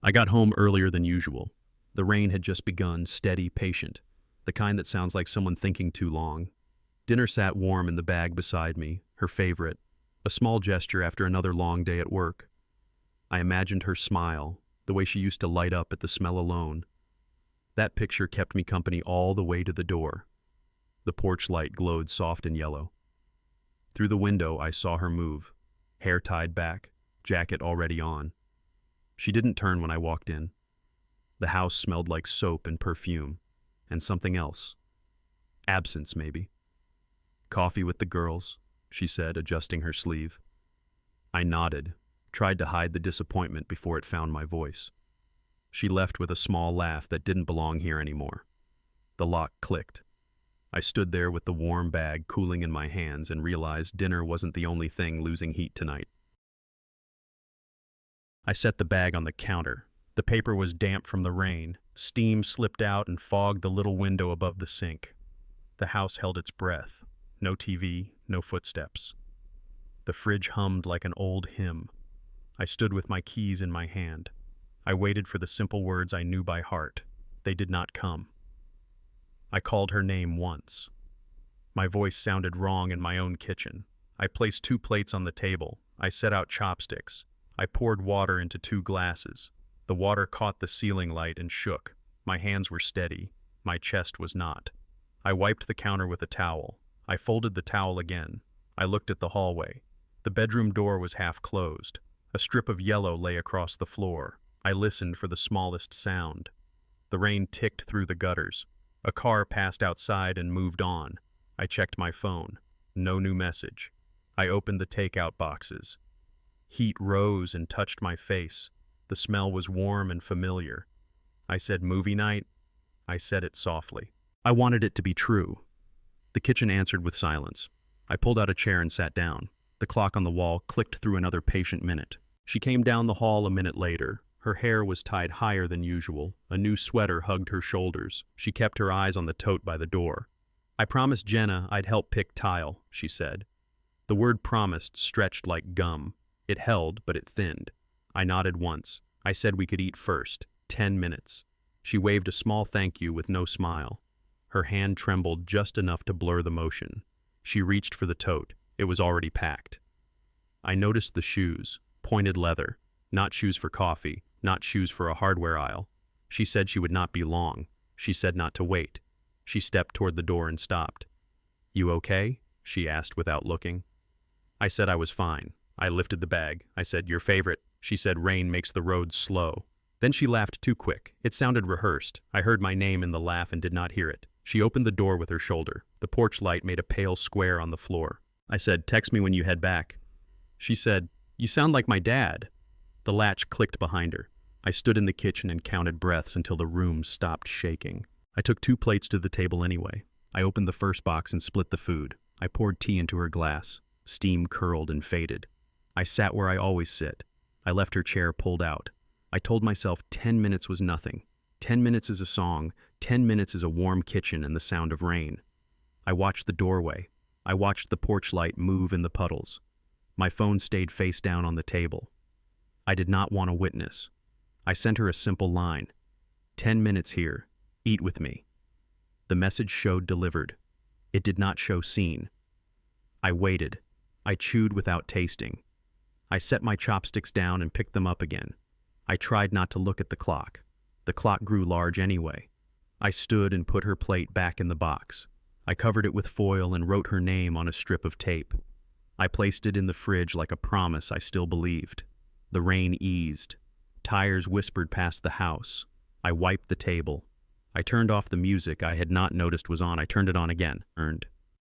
I got home earlier than usual. The rain had just begun, steady, patient, the kind that sounds like someone thinking too long. Dinner sat warm in the bag beside me, her favorite, a small gesture after another long day at work. I imagined her smile, the way she used to light up at the smell alone. That picture kept me company all the way to the door. The porch light glowed soft and yellow. Through the window, I saw her move, hair tied back, jacket already on. She didn't turn when I walked in. The house smelled like soap and perfume, and something else. Absence, maybe. "Coffee with the girls," she said, adjusting her sleeve. I nodded, tried to hide the disappointment before it found my voice. She left with a small laugh that didn't belong here anymore. The lock clicked. I stood there with the warm bag cooling in my hands and realized dinner wasn't the only thing losing heat tonight. I set the bag on the counter. The paper was damp from the rain. Steam slipped out and fogged the little window above the sink. The house held its breath. No TV, no footsteps. The fridge hummed like an old hymn. I stood with my keys in my hand. I waited for the simple words I knew by heart. They did not come. I called her name once. My voice sounded wrong in my own kitchen. I placed 2 plates on the table. I set out chopsticks. I poured water into 2 glasses. The water caught the ceiling light and shook. My hands were steady. My chest was not. I wiped the counter with a towel. I folded the towel again. I looked at the hallway. The bedroom door was half closed. A strip of yellow lay across the floor. I listened for the smallest sound. The rain ticked through the gutters. A car passed outside and moved on. I checked my phone. No new message. I opened the takeout boxes. Heat rose and touched my face. The smell was warm and familiar. I said, "Movie night?" I said it softly. I wanted it to be true. The kitchen answered with silence. I pulled out a chair and sat down. The clock on the wall clicked through another patient minute. She came down the hall a minute later. Her hair was tied higher than usual. A new sweater hugged her shoulders. She kept her eyes on the tote by the door. "I promised Jenna I'd help pick tile," she said. The word promised stretched like gum. It held, but it thinned. I nodded once. I said we could eat first. 10 minutes. She waved a small thank you with no smile. Her hand trembled just enough to blur the motion. She reached for the tote. It was already packed. I noticed the shoes. Pointed leather. Not shoes for coffee. Not shoes for a hardware aisle. She said she would not be long. She said not to wait. She stepped toward the door and stopped. "You okay?" she asked without looking. I said I was fine. I lifted the bag. I said, "Your favorite." She said, "Rain makes the roads slow." Then she laughed too quick. It sounded rehearsed. I heard my name in the laugh and did not hear it. She opened the door with her shoulder. The porch light made a pale square on the floor. I said, "Text me when you head back." She said, "You sound like my dad." The latch clicked behind her. I stood in the kitchen and counted breaths until the room stopped shaking. I took 2 plates to the table anyway. I opened the first box and split the food. I poured tea into her glass. Steam curled and faded. I sat where I always sit. I left her chair pulled out. I told myself 10 minutes was nothing. 10 minutes is a song. 10 minutes is a warm kitchen and the sound of rain. I watched the doorway. I watched the porch light move in the puddles. My phone stayed face down on the table. I did not want to witness. I sent her a simple line. 10 minutes here. Eat with me. The message showed delivered. It did not show seen. I waited. I chewed without tasting. I set my chopsticks down and picked them up again. I tried not to look at the clock. The clock grew large anyway. I stood and put her plate back in the box. I covered it with foil and wrote her name on a strip of tape. I placed it in the fridge like a promise I still believed. The rain eased. Tires whispered past the house. I wiped the table. I turned off the music I had not noticed was on. I turned it on again.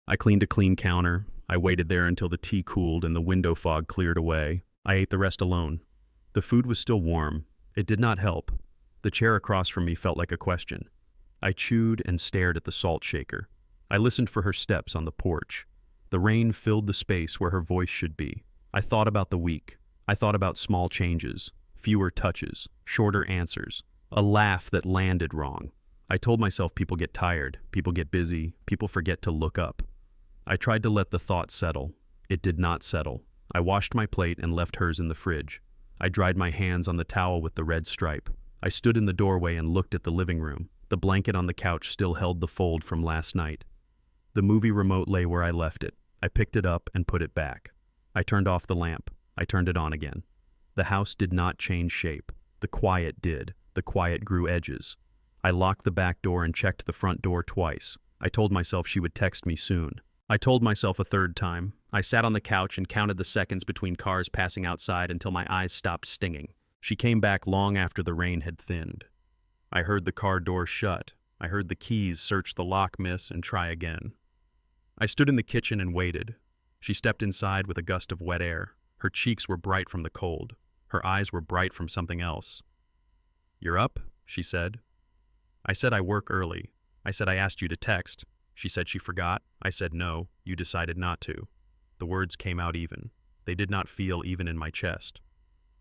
I cleaned a clean counter. I waited there until the tea cooled and the window fog cleared away. I ate the rest alone. The food was still warm. It did not help. The chair across from me felt like a question. I chewed and stared at the salt shaker. I listened for her steps on the porch. The rain filled the space where her voice should be. I thought about the week. I thought about small changes, fewer touches, shorter answers, a laugh that landed wrong. I told myself people get tired, people get busy, people forget to look up. I tried to let the thought settle. It did not settle. I washed my plate and left hers in the fridge. I dried my hands on the towel with the red stripe. I stood in the doorway and looked at the living room. The blanket on the couch still held the fold from last night. The movie remote lay where I left it. I picked it up and put it back. I turned off the lamp. I turned it on again. The house did not change shape. The quiet did. The quiet grew edges. I locked the back door and checked the front door twice. I told myself she would text me soon. I told myself a third time. I sat on the couch and counted the seconds between cars passing outside until my eyes stopped stinging. She came back long after the rain had thinned. I heard the car door shut. I heard the keys search the lock, miss, and try again. I stood in the kitchen and waited. She stepped inside with a gust of wet air. Her cheeks were bright from the cold. Her eyes were bright from something else. "You're up?" she said. I said I work early. I said I asked you to text. She said she forgot. I said no, you decided not to. The words came out even. They did not feel even in my chest.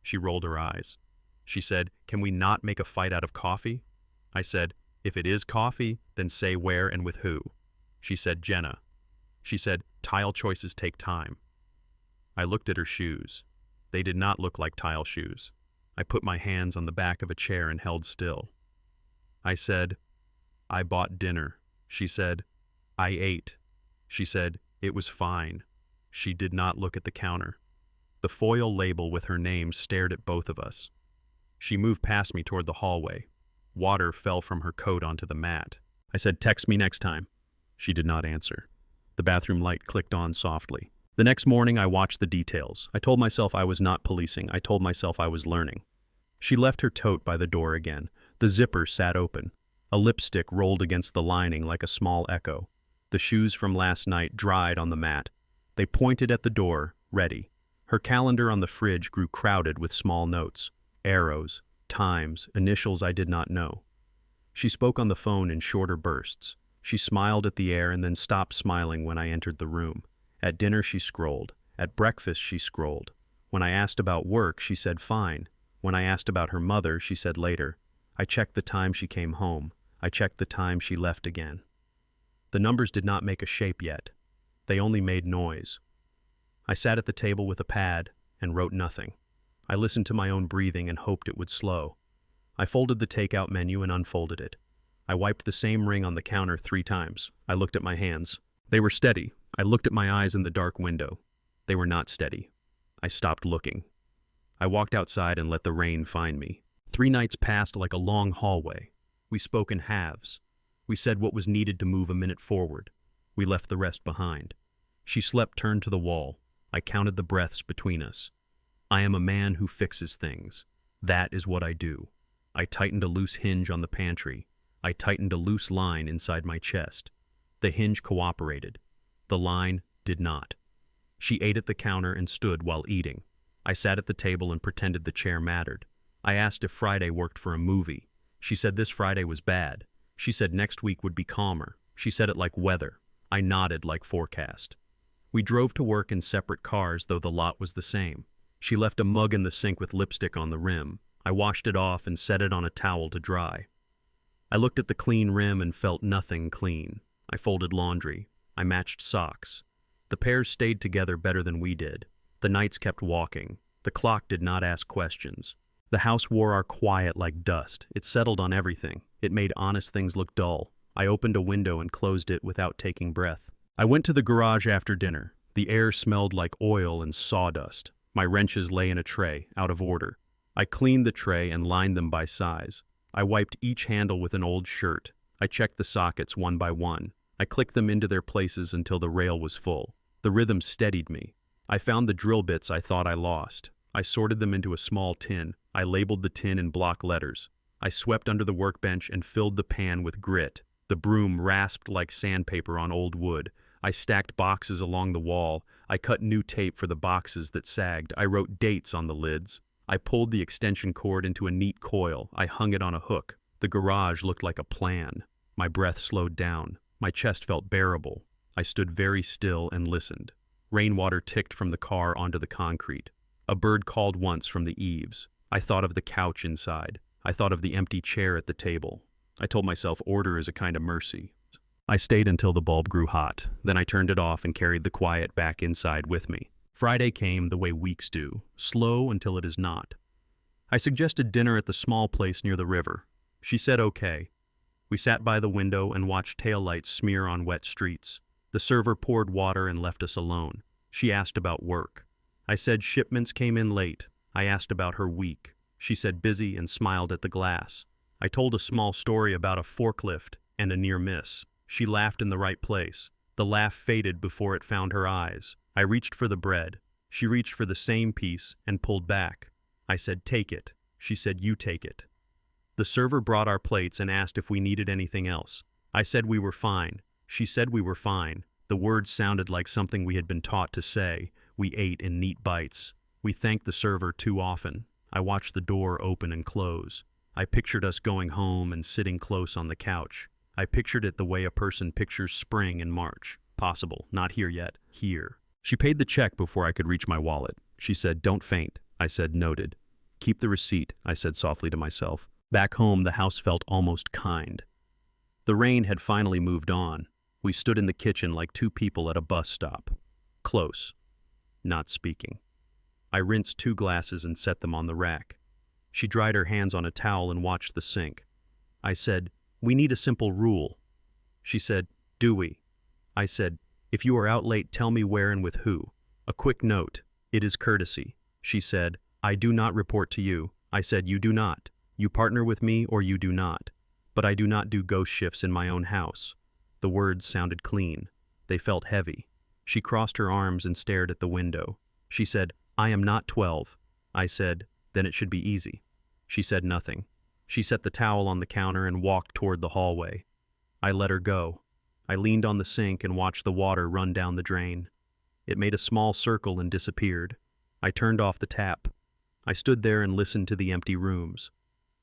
She rolled her eyes. She said, "Can we not make a fight out of coffee?" I said, "If it is coffee, then say where and with who." She said, "Jenna." She said, "Tile choices take time." I looked at her shoes. They did not look like tile shoes. I put my hands on the back of a chair and held still. I said, "I bought dinner." She said, "I ate." She said, "It was fine." She did not look at the counter. The foil label with her name stared at both of us. She moved past me toward the hallway. Water fell from her coat onto the mat. I said, "Text me next time." She did not answer. The bathroom light clicked on softly. The next morning, I watched the details. I told myself I was not policing. I told myself I was learning. She left her tote by the door again. The zipper sat open. A lipstick rolled against the lining like a small echo. The shoes from last night dried on the mat. They pointed at the door, ready. Her calendar on the fridge grew crowded with small notes, arrows, times, initials I did not know. She spoke on the phone in shorter bursts. She smiled at the air and then stopped smiling when I entered the room. At dinner she scrolled. At breakfast she scrolled. When I asked about work, she said fine. When I asked about her mother, she said later. I checked the time she came home. I checked the time she left again. The numbers did not make a shape yet. They only made noise. I sat at the table with a pad and wrote nothing. I listened to my own breathing and hoped it would slow. I folded the takeout menu and unfolded it. I wiped the same ring on the counter 3 times. I looked at my hands. They were steady. I looked at my eyes in the dark window. They were not steady. I stopped looking. I walked outside and let the rain find me. 3 nights passed like a long hallway. We spoke in halves. We said what was needed to move a minute forward. We left the rest behind. She slept turned to the wall. I counted the breaths between us. I am a man who fixes things. That is what I do. I tightened a loose hinge on the pantry. I tightened a loose line inside my chest. The hinge cooperated. The line did not. She ate at the counter and stood while eating. I sat at the table and pretended the chair mattered. I asked if Friday worked for a movie. She said this Friday was bad. She said next week would be calmer. She said it like weather. I nodded like forecast. We drove to work in separate cars, though the lot was the same. She left a mug in the sink with lipstick on the rim. I washed it off and set it on a towel to dry. I looked at the clean rim and felt nothing clean. I folded laundry. I matched socks. The pairs stayed together better than we did. The nights kept walking. The clock did not ask questions. The house wore our quiet like dust. It settled on everything. It made honest things look dull. I opened a window and closed it without taking breath. I went to the garage after dinner. The air smelled like oil and sawdust. My wrenches lay in a tray, out of order. I cleaned the tray and lined them by size. I wiped each handle with an old shirt. I checked the sockets one by one. I clicked them into their places until the rail was full. The rhythm steadied me. I found the drill bits I thought I lost. I sorted them into a small tin. I labeled the tin in block letters. I swept under the workbench and filled the pan with grit. The broom rasped like sandpaper on old wood. I stacked boxes along the wall. I cut new tape for the boxes that sagged. I wrote dates on the lids. I pulled the extension cord into a neat coil. I hung it on a hook. The garage looked like a plan. My breath slowed down. My chest felt bearable. I stood very still and listened. Rainwater ticked from the car onto the concrete. A bird called once from the eaves. I thought of the couch inside. I thought of the empty chair at the table. I told myself order is a kind of mercy. I stayed until the bulb grew hot. Then I turned it off and carried the quiet back inside with me. Friday came the way weeks do, slow until it is not. I suggested dinner at the small place near the river. She said okay. We sat by the window and watched taillights smear on wet streets. The server poured water and left us alone. She asked about work. I said shipments came in late. I asked about her week. She said busy and smiled at the glass. I told a small story about a forklift and a near miss. She laughed in the right place. The laugh faded before it found her eyes. I reached for the bread. She reached for the same piece and pulled back. I said, take it. She said, you take it. The server brought our plates and asked if we needed anything else. I said we were fine. She said we were fine. The words sounded like something we had been taught to say. We ate in neat bites. We thanked the server too often. I watched the door open and close. I pictured us going home and sitting close on the couch. I pictured it the way a person pictures spring in March. Possible, not here yet, here. She paid the check before I could reach my wallet. She said, don't faint. I said, noted. Keep the receipt, I said softly to myself. Back home, the house felt almost kind. The rain had finally moved on. We stood in the kitchen like two people at a bus stop. Close. Not speaking. I rinsed 2 glasses and set them on the rack. She dried her hands on a towel and watched the sink. I said, we need a simple rule. She said, do we? I said, if you are out late, tell me where and with who. A quick note. It is courtesy. She said, I do not report to you. I said, you do not. You partner with me or you do not. But I do not do ghost shifts in my own house. The words sounded clean. They felt heavy. She crossed her arms and stared at the window. She said, I am not 12. I said, then it should be easy. She said nothing. She set the towel on the counter and walked toward the hallway. I let her go. I leaned on the sink and watched the water run down the drain. It made a small circle and disappeared. I turned off the tap. I stood there and listened to the empty rooms.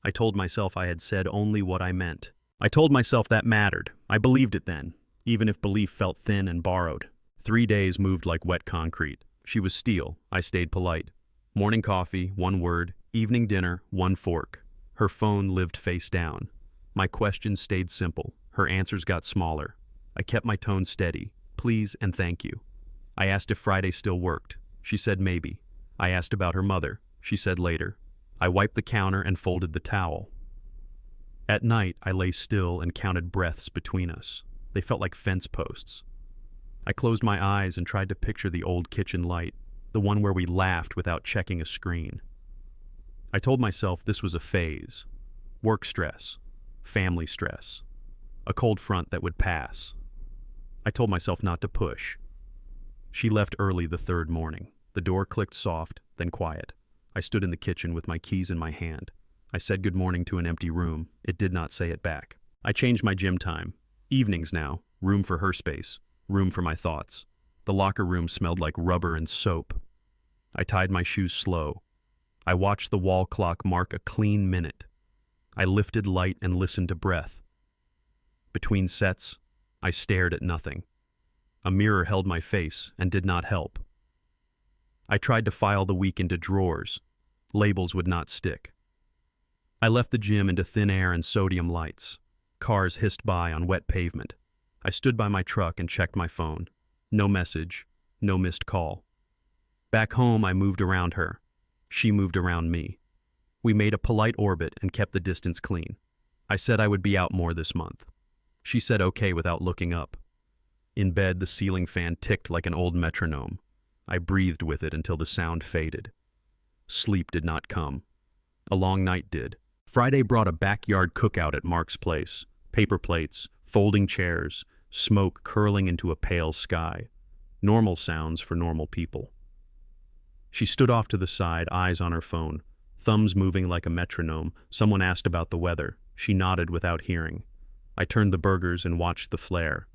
I told myself I had said only what I meant. I told myself that mattered. I believed it then, even if belief felt thin and borrowed. 3 days moved like wet concrete. She was steel. I stayed polite. Morning coffee, 1 word. Evening dinner, 1 fork. Her phone lived face down. My questions stayed simple. Her answers got smaller. I kept my tone steady. Please and thank you. I asked if Friday still worked. She said maybe. I asked about her mother. She said later. I wiped the counter and folded the towel. At night, I lay still and counted breaths between us. They felt like fence posts. I closed my eyes and tried to picture the old kitchen light, the one where we laughed without checking a screen. I told myself this was a phase. Work stress, family stress, a cold front that would pass. I told myself not to push. She left early the 3rd morning. The door clicked soft, then quiet. I stood in the kitchen with my keys in my hand. I said good morning to an empty room. It did not say it back. I changed my gym time. Evenings now, room for her space, room for my thoughts. The locker room smelled like rubber and soap. I tied my shoes slow. I watched the wall clock mark a clean minute. I lifted light and listened to breath. Between sets, I stared at nothing. A mirror held my face and did not help. I tried to file the week into drawers. Labels would not stick. I left the gym into thin air and sodium lights. Cars hissed by on wet pavement. I stood by my truck and checked my phone. No message, no missed call. Back home, I moved around her. She moved around me. We made a polite orbit and kept the distance clean. I said I would be out more this month. She said okay without looking up. In bed, the ceiling fan ticked like an old metronome. I breathed with it until the sound faded. Sleep did not come. A long night did. Friday brought a backyard cookout at Mark's place. Paper plates, folding chairs, smoke curling into a pale sky. Normal sounds for normal people. She stood off to the side, eyes on her phone, thumbs moving like a metronome. Someone asked about the weather. She nodded without hearing. I turned the burgers and watched the flare.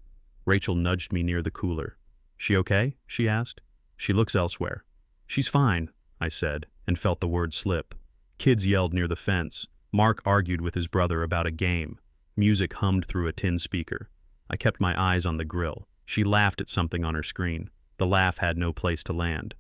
Rachel nudged me near the cooler. She okay? She asked. She looks elsewhere. She's fine, I said, and felt the word slip. Kids yelled near the fence. Mark argued with his brother about a game. Music hummed through a tin speaker. I kept my eyes on the grill. She laughed at something on her screen. The laugh had no place to land.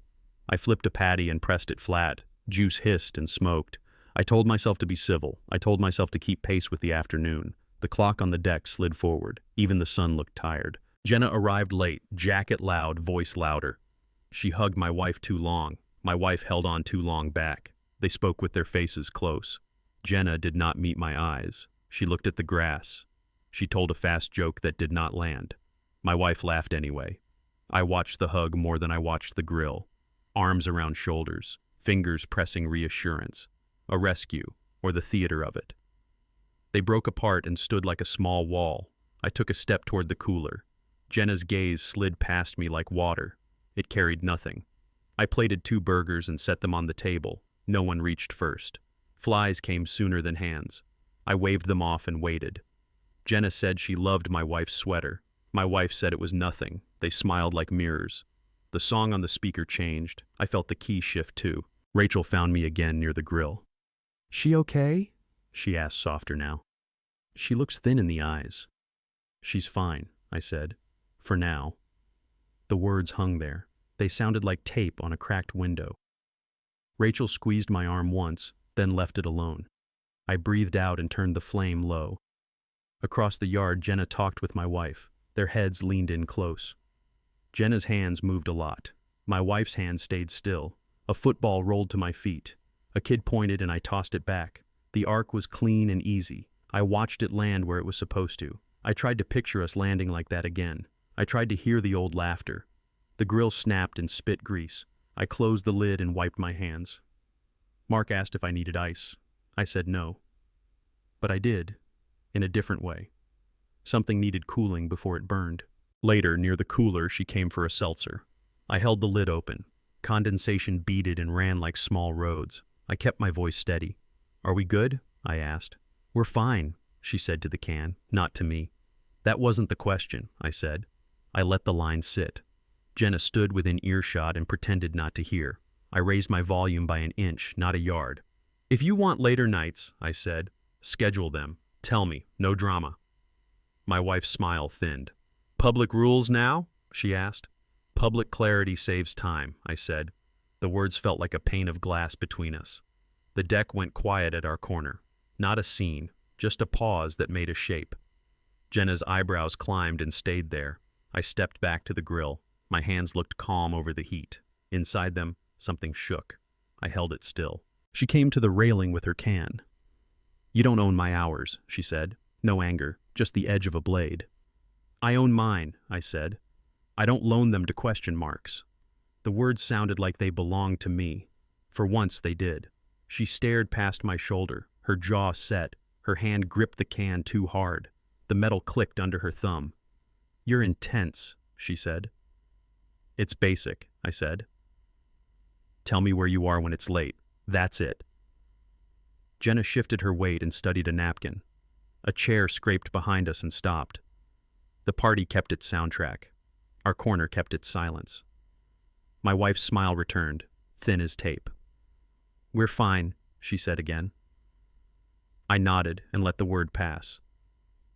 I flipped a patty and pressed it flat. Juice hissed and smoked. I told myself to be civil. I told myself to keep pace with the afternoon. The clock on the deck slid forward. Even the sun looked tired. Jenna arrived late, jacket loud, voice louder. She hugged my wife too long. My wife held on too long back. They spoke with their faces close. Jenna did not meet my eyes. She looked at the grass. She told a fast joke that did not land. My wife laughed anyway. I watched the hug more than I watched the grill. Arms around shoulders, fingers pressing reassurance. A rescue, or the theater of it. They broke apart and stood like a small wall. I took a step toward the cooler. Jenna's gaze slid past me like water. It carried nothing. I plated 2 burgers and set them on the table. No one reached first. Flies came sooner than hands. I waved them off and waited. Jenna said she loved my wife's sweater. My wife said it was nothing. They smiled like mirrors. The song on the speaker changed. I felt the key shift too. Rachel found me again near the grill. "She okay?" she asked softer now. "She looks thin in the eyes." "She's fine," I said. "For now." The words hung there. They sounded like tape on a cracked window. Rachel squeezed my arm once, then left it alone. I breathed out and turned the flame low. Across the yard, Jenna talked with my wife. Their heads leaned in close. Jenna's hands moved a lot. My wife's hand stayed still. A football rolled to my feet. A kid pointed and I tossed it back. The arc was clean and easy. I watched it land where it was supposed to. I tried to picture us landing like that again. I tried to hear the old laughter. The grill snapped and spit grease. I closed the lid and wiped my hands. Mark asked if I needed ice. I said no. But I did, in a different way. Something needed cooling before it burned. Later, near the cooler, she came for a seltzer. I held the lid open. Condensation beaded and ran like small roads. I kept my voice steady. "Are we good?" I asked. "We're fine," she said to the can, not to me. "That wasn't the question," I said. I let the line sit. Jenna stood within earshot and pretended not to hear. I raised my volume by an inch, not a yard. "If you want later nights," I said, "schedule them. Tell me, no drama." My wife's smile thinned. "Public rules now?" she asked. "Public clarity saves time," I said. The words felt like a pane of glass between us. The deck went quiet at our corner. Not a scene, just a pause that made a shape. Jenna's eyebrows climbed and stayed there. I stepped back to the grill. My hands looked calm over the heat. Inside them, something shook. I held it still. She came to the railing with her can. "You don't own my hours," she said. No anger, just the edge of a blade. "I own mine," I said. "I don't loan them to question marks." The words sounded like they belonged to me. For once they did. She stared past my shoulder, her jaw set, her hand gripped the can too hard. The metal clicked under her thumb. "You're intense," she said. "It's basic," I said. "Tell me where you are when it's late. That's it." Jenna shifted her weight and studied a napkin. A chair scraped behind us and stopped. The party kept its soundtrack. Our corner kept its silence. My wife's smile returned, thin as tape. "We're fine," she said again. I nodded and let the word pass.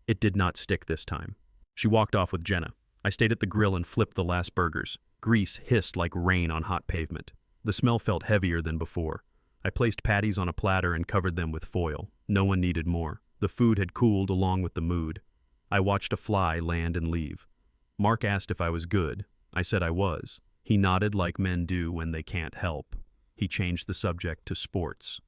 It did not stick this time. She walked off with Jenna. I stayed at the grill and flipped the last burgers. Grease hissed like rain on hot pavement. The smell felt heavier than before. I placed patties on a platter and covered them with foil. No one needed more. The food had cooled along with the mood. I watched a fly land and leave. Mark asked if I was good. I said I was. He nodded like men do when they can't help. He changed the subject to sports.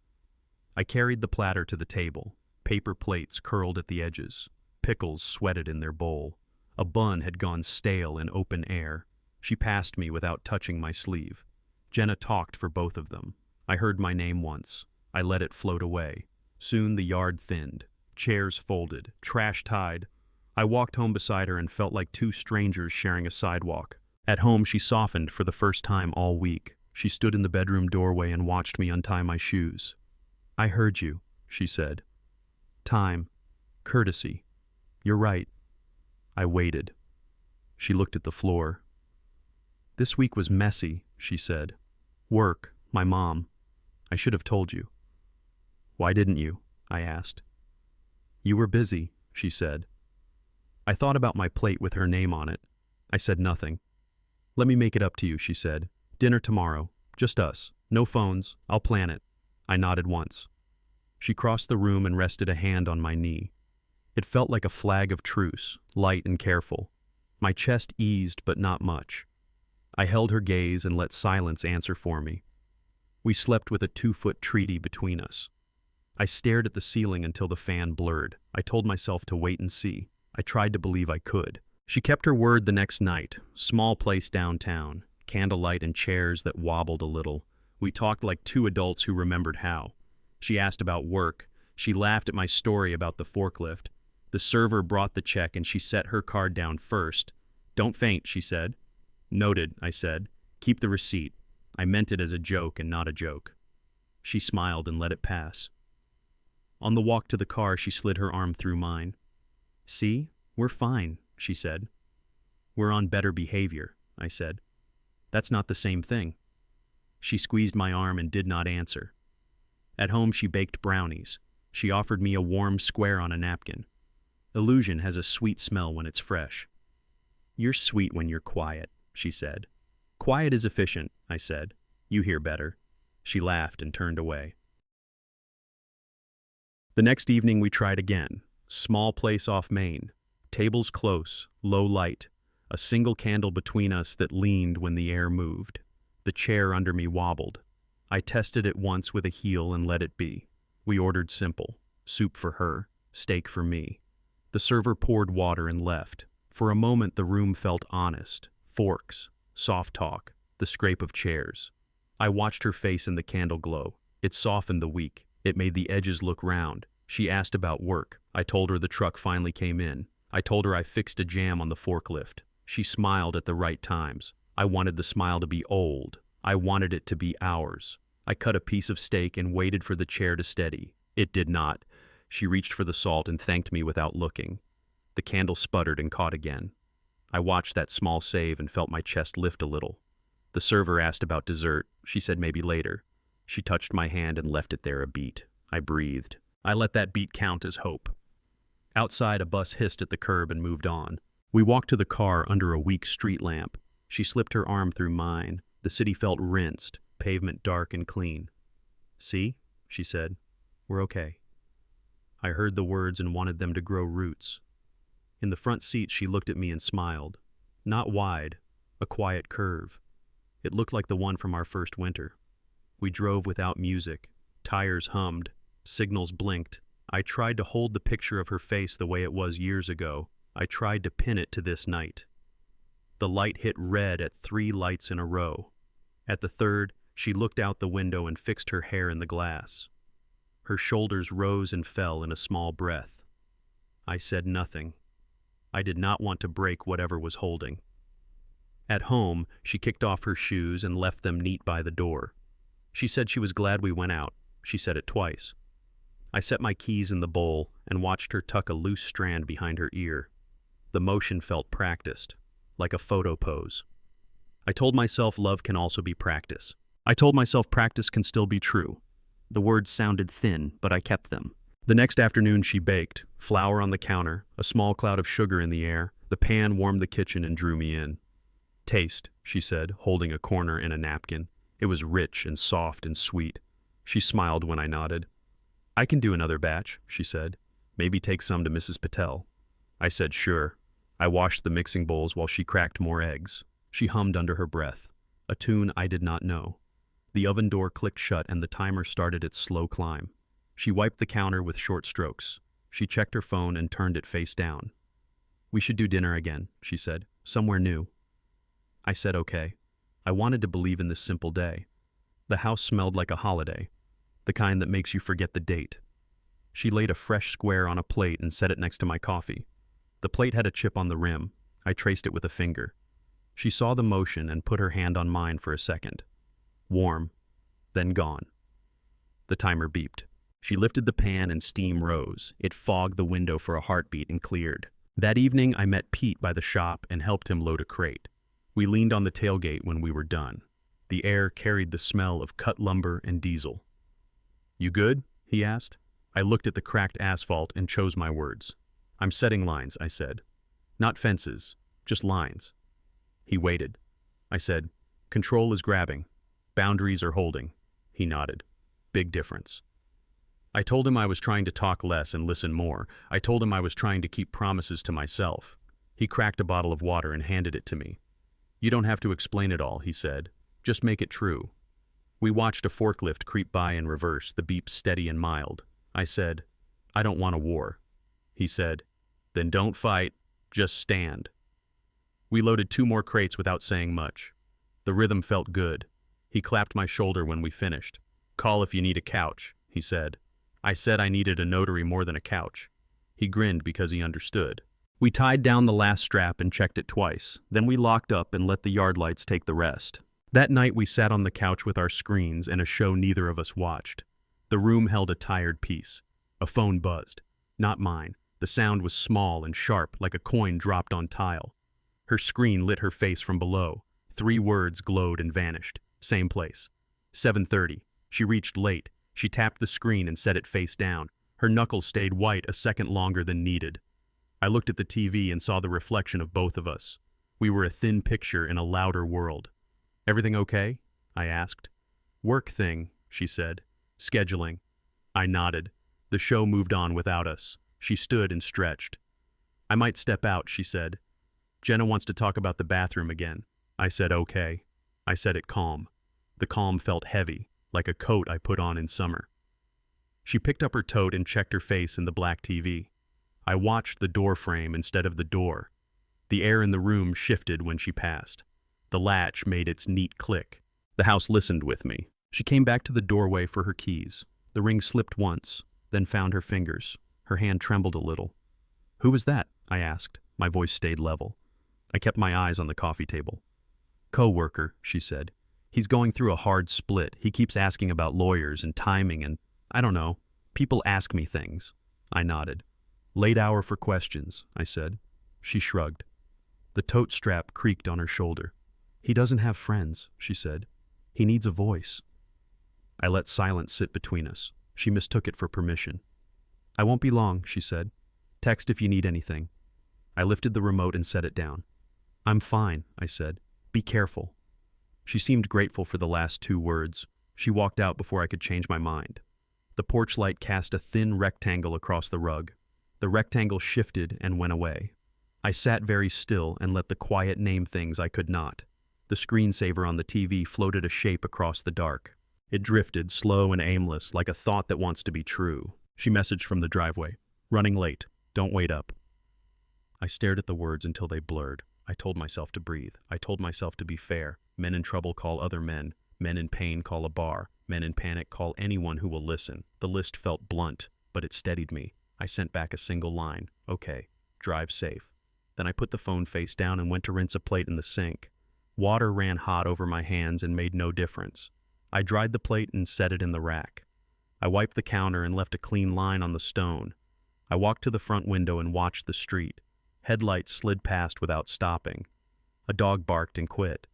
I carried the platter to the table. Paper plates curled at the edges. Pickles sweated in their bowl. A bun had gone stale in open air. She passed me without touching my sleeve. Jenna talked for both of them. I heard my name once. I let it float away. Soon the yard thinned. Chairs folded. Trash tied. I walked home beside her and felt like 2 strangers sharing a sidewalk. At home, she softened for the first time all week. She stood in the bedroom doorway and watched me untie my shoes. "I heard you," she said. "Time. Courtesy. You're right." I waited. She looked at the floor. "This week was messy," she said. "Work, my mom. I should have told you." "Why didn't you?" I asked. "You were busy," she said. I thought about my plate with her name on it. I said nothing. "Let me make it up to you," she said. "Dinner tomorrow. Just us. No phones. I'll plan it." I nodded once. She crossed the room and rested a hand on my knee. It felt like a flag of truce, light and careful. My chest eased, but not much. I held her gaze and let silence answer for me. We slept with a 2-foot treaty between us. I stared at the ceiling until the fan blurred. I told myself to wait and see. I tried to believe I could. She kept her word the next night. Small place downtown. Candlelight and chairs that wobbled a little. We talked like two adults who remembered how. She asked about work. She laughed at my story about the forklift. The server brought the check and she set her card down first. "Don't faint," she said. "Noted," I said. "Keep the receipt." I meant it as a joke and not a joke. She smiled and let it pass. On the walk to the car, she slid her arm through mine. "See, we're fine," she said. "We're on better behavior," I said. "That's not the same thing." She squeezed my arm and did not answer. At home, she baked brownies. She offered me a warm square on a napkin. Illusion has a sweet smell when it's fresh. "You're sweet when you're quiet," she said. "Quiet is efficient," I said. "You hear better." She laughed and turned away. The next evening we tried again. Small place off Main. Tables close, low light. A single candle between us that leaned when the air moved. The chair under me wobbled. I tested it once with a heel and let it be. We ordered simple. Soup for her, steak for me. The server poured water and left. For a moment the room felt honest. Forks, soft talk, the scrape of chairs. I watched her face in the candle glow. It softened the weak. It made the edges look round. She asked about work. I told her the truck finally came in. I told her I fixed a jam on the forklift. She smiled at the right times. I wanted the smile to be old. I wanted it to be ours. I cut a piece of steak and waited for the chair to steady. It did not. She reached for the salt and thanked me without looking. The candle sputtered and caught again. I watched that small save and felt my chest lift a little. The server asked about dessert. She said maybe later. She touched my hand and left it there a beat. I breathed. I let that beat count as hope. Outside, a bus hissed at the curb and moved on. We walked to the car under a weak street lamp. She slipped her arm through mine. The city felt rinsed, pavement dark and clean. "See?" she said. "We're okay." I heard the words and wanted them to grow roots. In the front seat, she looked at me and smiled. Not wide, a quiet curve. It looked like the one from our first winter. We drove without music. Tires hummed. Signals blinked. I tried to hold the picture of her face the way it was years ago. I tried to pin it to this night. The light hit red at 3 lights in a row. At the third, she looked out the window and fixed her hair in the glass. Her shoulders rose and fell in a small breath. I said nothing. I did not want to break whatever was holding. At home, she kicked off her shoes and left them neat by the door. She said she was glad we went out. She said it twice. I set my keys in the bowl and watched her tuck a loose strand behind her ear. The motion felt practiced, like a photo pose. I told myself love can also be practice. I told myself practice can still be true. The words sounded thin, but I kept them. The next afternoon she baked, flour on the counter, a small cloud of sugar in the air. The pan warmed the kitchen and drew me in. "Taste," she said, holding a corner and a napkin. It was rich and soft and sweet. She smiled when I nodded. "I can do another batch," she said. "Maybe take some to Mrs. Patel." I said sure. I washed the mixing bowls while she cracked more eggs. She hummed under her breath, a tune I did not know. The oven door clicked shut and the timer started its slow climb. She wiped the counter with short strokes. She checked her phone and turned it face down. "We should do dinner again," she said. "Somewhere new." I said okay. I wanted to believe in this simple day. The house smelled like a holiday, the kind that makes you forget the date. She laid a fresh square on a plate and set it next to my coffee. The plate had a chip on the rim. I traced it with a finger. She saw the motion and put her hand on mine for a second. Warm, then gone. The timer beeped. She lifted the pan and steam rose. It fogged the window for a heartbeat and cleared. That evening, I met Pete by the shop and helped him load a crate. We leaned on the tailgate when we were done. The air carried the smell of cut lumber and diesel. "You good?" he asked. I looked at the cracked asphalt and chose my words. "I'm setting lines," I said. "Not fences, just lines." He waited. I said, "Control is grabbing. Boundaries are holding." He nodded. Big difference. I told him I was trying to talk less and listen more. I told him I was trying to keep promises to myself. He cracked a bottle of water and handed it to me. "You don't have to explain it all," he said. "Just make it true." We watched a forklift creep by in reverse, the beep steady and mild. I said, "I don't want a war." He said, "Then don't fight, just stand." We loaded 2 more crates without saying much. The rhythm felt good. He clapped my shoulder when we finished. "Call if you need a couch," he said. I said I needed a notary more than a couch. He grinned because he understood. We tied down the last strap and checked it twice. Then we locked up and let the yard lights take the rest. That night we sat on the couch with our screens and a show neither of us watched. The room held a tired peace. A phone buzzed. Not mine. The sound was small and sharp, like a coin dropped on tile. Her screen lit her face from below. 3 words glowed and vanished. Same place. 7:30. She reached late. She tapped the screen and set it face down. Her knuckles stayed white a second longer than needed. I looked at the TV and saw the reflection of both of us. We were a thin picture in a louder world. "Everything okay?" I asked. "Work thing," she said. "Scheduling." I nodded. The show moved on without us. She stood and stretched. "I might step out," she said. "Jenna wants to talk about the bathroom again." I said okay. I said it calm. The calm felt heavy, like a coat I put on in summer. She picked up her tote and checked her face in the black TV. I watched the door frame instead of the door. The air in the room shifted when she passed. The latch made its neat click. The house listened with me. She came back to the doorway for her keys. The ring slipped once, then found her fingers. Her hand trembled a little. "Who was that?" I asked. My voice stayed level. I kept my eyes on the coffee table. "Coworker," she said. "He's going through a hard split. He keeps asking about lawyers and timing and, I don't know, people ask me things." I nodded. "Late hour for questions," I said. She shrugged. The tote strap creaked on her shoulder. "He doesn't have friends," she said. "He needs a voice." I let silence sit between us. She mistook it for permission. "I won't be long," she said. "Text if you need anything." I lifted the remote and set it down. "I'm fine," I said. "Be careful." She seemed grateful for the last 2 words. She walked out before I could change my mind. The porch light cast a thin rectangle across the rug. The rectangle shifted and went away. I sat very still and let the quiet name things I could not. The screensaver on the TV floated a shape across the dark. It drifted, slow and aimless, like a thought that wants to be true. She messaged from the driveway. "Running late. Don't wait up." I stared at the words until they blurred. I told myself to breathe. I told myself to be fair. Men in trouble call other men. Men in pain call a bar. Men in panic call anyone who will listen. The list felt blunt, but it steadied me. I sent back a single line. "Okay, drive safe." Then I put the phone face down and went to rinse a plate in the sink. Water ran hot over my hands and made no difference. I dried the plate and set it in the rack. I wiped the counter and left a clean line on the stone. I walked to the front window and watched the street. Headlights slid past without stopping. A dog barked and quit.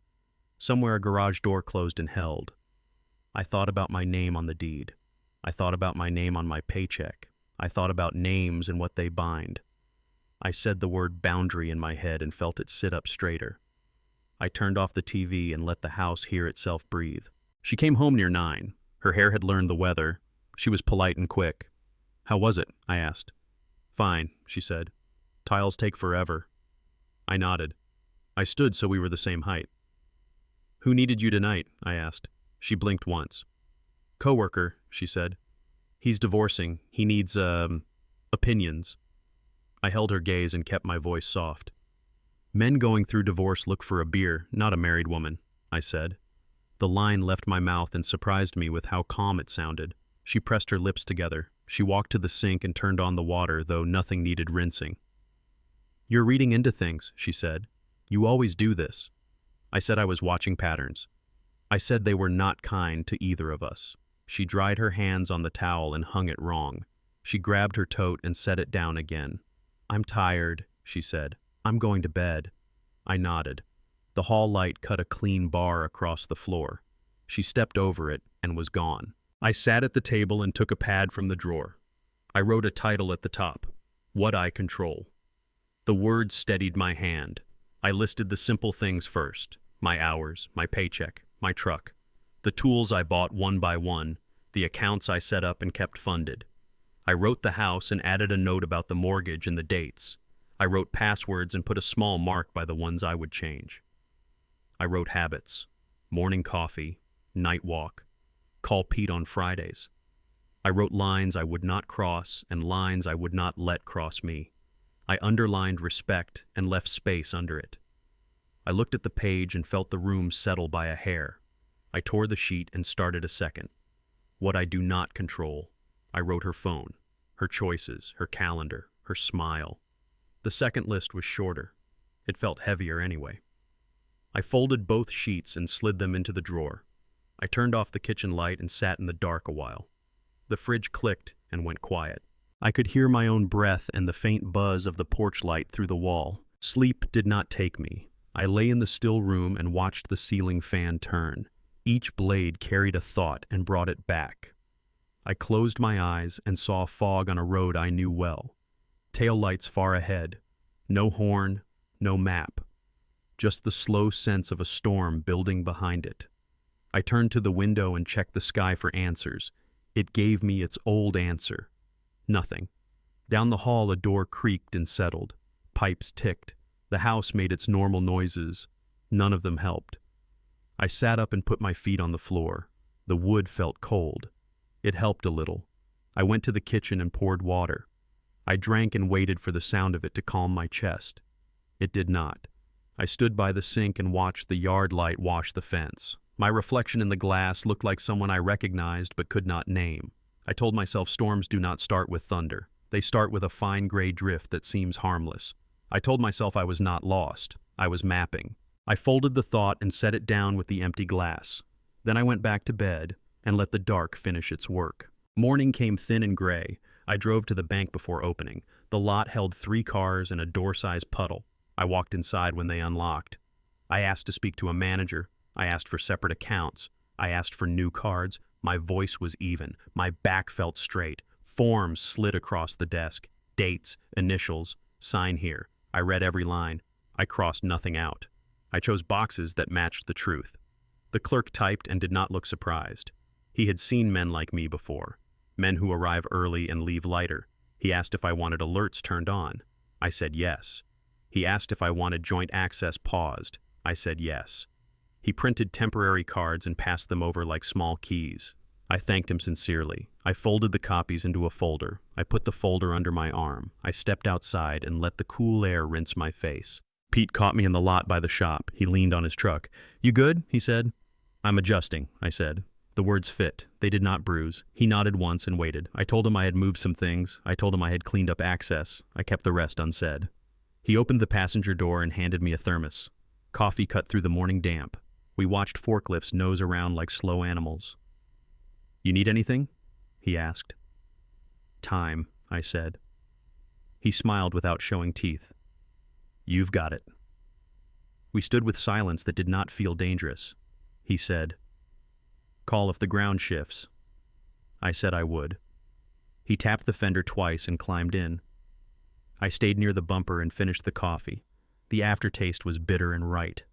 Somewhere a garage door closed and held. I thought about my name on the deed. I thought about my name on my paycheck. I thought about names and what they bind. I said the word boundary in my head and felt it sit up straighter. I turned off the TV and let the house hear itself breathe. She came home near 9. Her hair had learned the weather. She was polite and quick. "How was it?" I asked. "Fine," she said. "Tiles take forever." I nodded. I stood so we were the same height. "Who needed you tonight?" I asked. She blinked once. "Coworker," she said. "He's divorcing. He needs, opinions." I held her gaze and kept my voice soft. "Men going through divorce look for a beer, not a married woman," I said. The line left my mouth and surprised me with how calm it sounded. She pressed her lips together. She walked to the sink and turned on the water, though nothing needed rinsing. "You're reading into things," she said. "You always do this." I said I was watching patterns. I said they were not kind to either of us. She dried her hands on the towel and hung it wrong. She grabbed her tote and set it down again. "I'm tired," she said. "I'm going to bed." I nodded. The hall light cut a clean bar across the floor. She stepped over it and was gone. I sat at the table and took a pad from the drawer. I wrote a title at the top, "What I Control." The words steadied my hand. I listed the simple things first: my hours, my paycheck, my truck, the tools I bought one by one, the accounts I set up and kept funded. I wrote the house and added a note about the mortgage and the dates. I wrote passwords and put a small mark by the ones I would change. I wrote habits: morning coffee, night walk, Call Pete on Fridays. I wrote lines I would not cross and lines I would not let cross me. I underlined respect and left space under it. I looked at the page and felt the room settle by a hair. I tore the sheet and started a second. What I do not control. I wrote her phone, her choices, her calendar, her smile. The second list was shorter. It felt heavier anyway. I folded both sheets and slid them into the drawer. I turned off the kitchen light and sat in the dark a while. The fridge clicked and went quiet. I could hear my own breath and the faint buzz of the porch light through the wall. Sleep did not take me. I lay in the still room and watched the ceiling fan turn. Each blade carried a thought and brought it back. I closed my eyes and saw fog on a road I knew well. Taillights far ahead. No horn, no map. Just the slow sense of a storm building behind it. I turned to the window and checked the sky for answers. It gave me its old answer. Nothing. Down the hall a door creaked and settled. Pipes ticked. The house made its normal noises. None of them helped. I sat up and put my feet on the floor. The wood felt cold. It helped a little. I went to the kitchen and poured water. I drank and waited for the sound of it to calm my chest. It did not. I stood by the sink and watched the yard light wash the fence. My reflection in the glass looked like someone I recognized but could not name. I told myself storms do not start with thunder. They start with a fine gray drift that seems harmless. I told myself I was not lost. I was mapping. I folded the thought and set it down with the empty glass. Then I went back to bed and let the dark finish its work. Morning came thin and gray. I drove to the bank before opening. The lot held 3 cars and a door-sized puddle. I walked inside when they unlocked. I asked to speak to a manager. I asked for separate accounts. I asked for new cards. My voice was even. My back felt straight. Forms slid across the desk. Dates, initials, sign here. I read every line. I crossed nothing out. I chose boxes that matched the truth. The clerk typed and did not look surprised. He had seen men like me before. Men who arrive early and leave lighter. He asked if I wanted alerts turned on. I said yes. He asked if I wanted joint access paused. I said yes. He printed temporary cards and passed them over like small keys. I thanked him sincerely. I folded the copies into a folder. I put the folder under my arm. I stepped outside and let the cool air rinse my face. Pete caught me in the lot by the shop. He leaned on his truck. "You good?" he said. "I'm adjusting," I said. The words fit. They did not bruise. He nodded once and waited. I told him I had moved some things. I told him I had cleaned up access. I kept the rest unsaid. He opened the passenger door and handed me a thermos. Coffee cut through the morning damp. We watched forklifts nose around like slow animals. "You need anything?" he asked. "Time," I said. He smiled without showing teeth. "You've got it." We stood with silence that did not feel dangerous. He said, "Call if the ground shifts." I said I would. He tapped the fender twice and climbed in. I stayed near the bumper and finished the coffee. The aftertaste was bitter and right.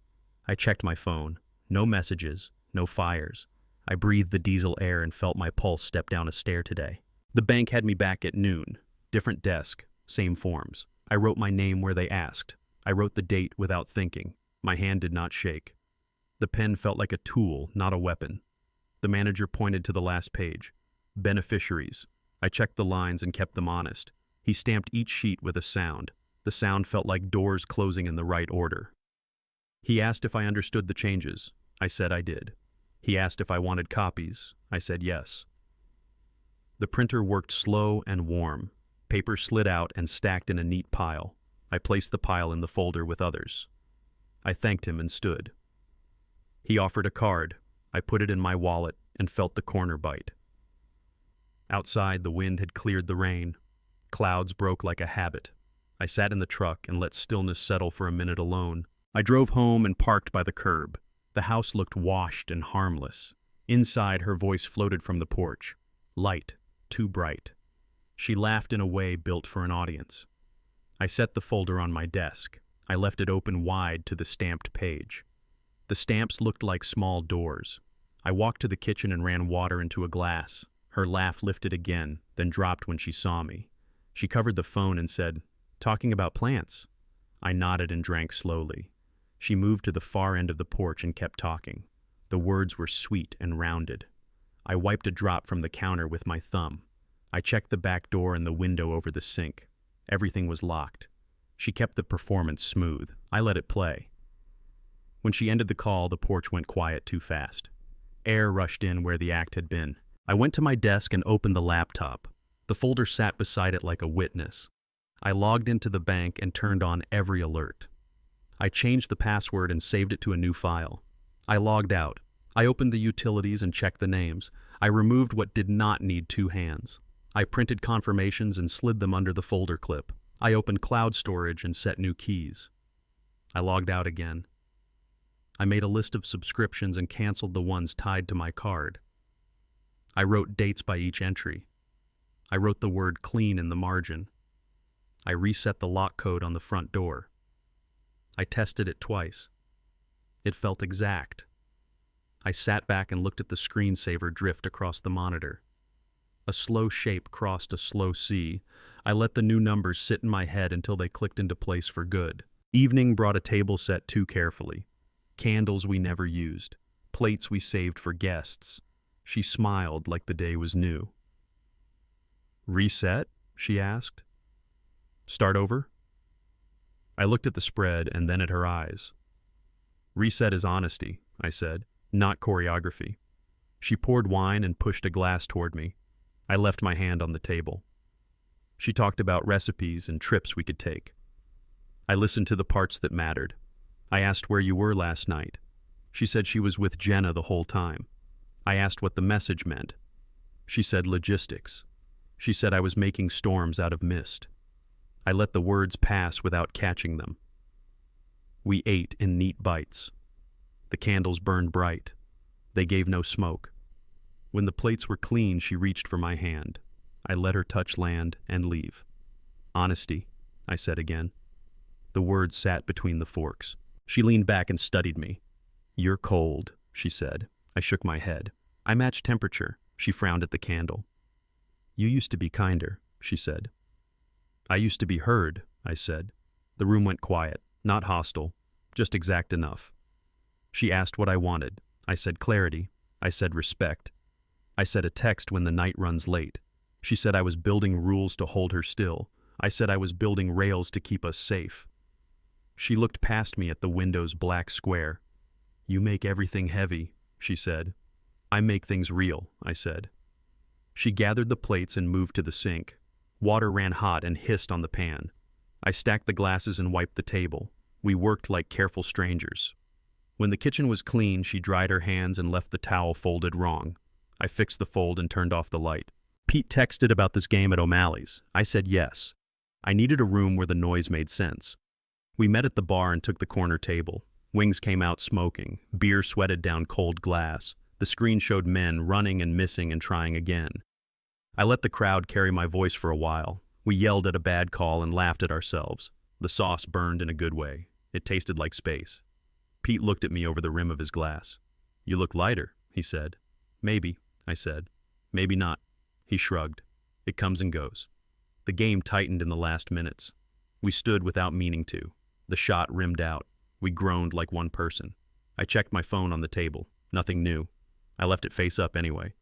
I checked my phone. No messages, no fires. I breathed the diesel air and felt my pulse step down a stair today. The bank had me back at noon. Different desk, same forms. I wrote my name where they asked. I wrote the date without thinking. My hand did not shake. The pen felt like a tool, not a weapon. The manager pointed to the last page. Beneficiaries. I checked the lines and kept them honest. He stamped each sheet with a sound. The sound felt like doors closing in the right order. He asked if I understood the changes. I said I did. He asked if I wanted copies. I said yes. The printer worked slow and warm. Paper slid out and stacked in a neat pile. I placed the pile in the folder with others. I thanked him and stood. He offered a card. I put it in my wallet and felt the corner bite. Outside, the wind had cleared the rain. Clouds broke like a habit. I sat in the truck and let stillness settle for a minute alone. I drove home and parked by the curb. The house looked washed and harmless. Inside, her voice floated from the porch. Light, too bright. She laughed in a way built for an audience. I set the folder on my desk. I left it open wide to the stamped page. The stamps looked like small doors. I walked to the kitchen and ran water into a glass. Her laugh lifted again, then dropped when she saw me. She covered the phone and said, "Talking about plants." I nodded and drank slowly. She moved to the far end of the porch and kept talking. The words were sweet and rounded. I wiped a drop from the counter with my thumb. I checked the back door and the window over the sink. Everything was locked. She kept the performance smooth. I let it play. When she ended the call, the porch went quiet too fast. Air rushed in where the act had been. I went to my desk and opened the laptop. The folder sat beside it like a witness. I logged into the bank and turned on every alert. I changed the password and saved it to a new file. I logged out. I opened the utilities and checked the names. I removed what did not need two hands. I printed confirmations and slid them under the folder clip. I opened cloud storage and set new keys. I logged out again. I made a list of subscriptions and canceled the ones tied to my card. I wrote dates by each entry. I wrote the word clean in the margin. I reset the lock code on the front door. I tested it twice. It felt exact. I sat back and looked at the screensaver drift across the monitor. A slow shape crossed a slow C. I let the new numbers sit in my head until they clicked into place for good. Evening brought a table set too carefully. Candles we never used. Plates we saved for guests. She smiled like the day was new. "Reset?" she asked. "Start over?" I looked at the spread and then at her eyes. "Reset is honesty," I said, "not choreography." She poured wine and pushed a glass toward me. I left my hand on the table. She talked about recipes and trips we could take. I listened to the parts that mattered. I asked where you were last night. She said she was with Jenna the whole time. I asked what the message meant. She said logistics. She said I was making storms out of mist. I let the words pass without catching them. We ate in neat bites. The candles burned bright. They gave no smoke. When the plates were clean, she reached for my hand. I let her touch land and leave. "Honesty," I said again. The words sat between the forks. She leaned back and studied me. "You're cold," she said. I shook my head. "I match temperature." She frowned at the candle. "You used to be kinder," she said. "I used to be heard," I said. The room went quiet, not hostile, just exact enough. She asked what I wanted. I said clarity. I said respect. I said a text when the night runs late. She said I was building rules to hold her still. I said I was building rails to keep us safe. She looked past me at the window's black square. "You make everything heavy," she said. "I make things real," I said. She gathered the plates and moved to the sink. Water ran hot and hissed on the pan. I stacked the glasses and wiped the table. We worked like careful strangers. When the kitchen was clean, she dried her hands and left the towel folded wrong. I fixed the fold and turned off the light. Pete texted about this game at O'Malley's. I said yes. I needed a room where the noise made sense. We met at the bar and took the corner table. Wings came out smoking. Beer sweated down cold glass. The screen showed men running and missing and trying again. I let the crowd carry my voice for a while. We yelled at a bad call and laughed at ourselves. The sauce burned in a good way. It tasted like space. Pete looked at me over the rim of his glass. "You look lighter," he said. "Maybe," I said. "Maybe not." He shrugged. "It comes and goes." The game tightened in the last minutes. We stood without meaning to. The shot rimmed out. We groaned like one person. I checked my phone on the table. Nothing new. I left it face up anyway.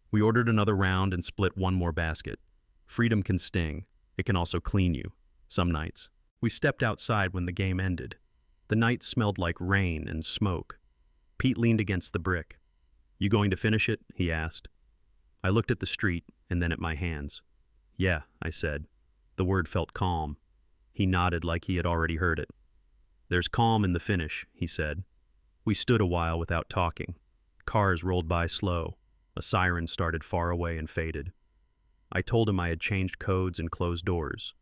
We ordered another round and split one more basket. Freedom can sting. It can also clean you. Some nights. We stepped outside when the game ended. The night smelled like rain and smoke. Pete leaned against the brick. "You going to finish it?" he asked. I looked at the street and then at my hands. "Yeah," I said. The word felt calm. He nodded like he had already heard it. "There's calm in the finish," he said. We stood a while without talking. Cars rolled by slow. A siren started far away and faded. I told him I had changed codes and closed doors.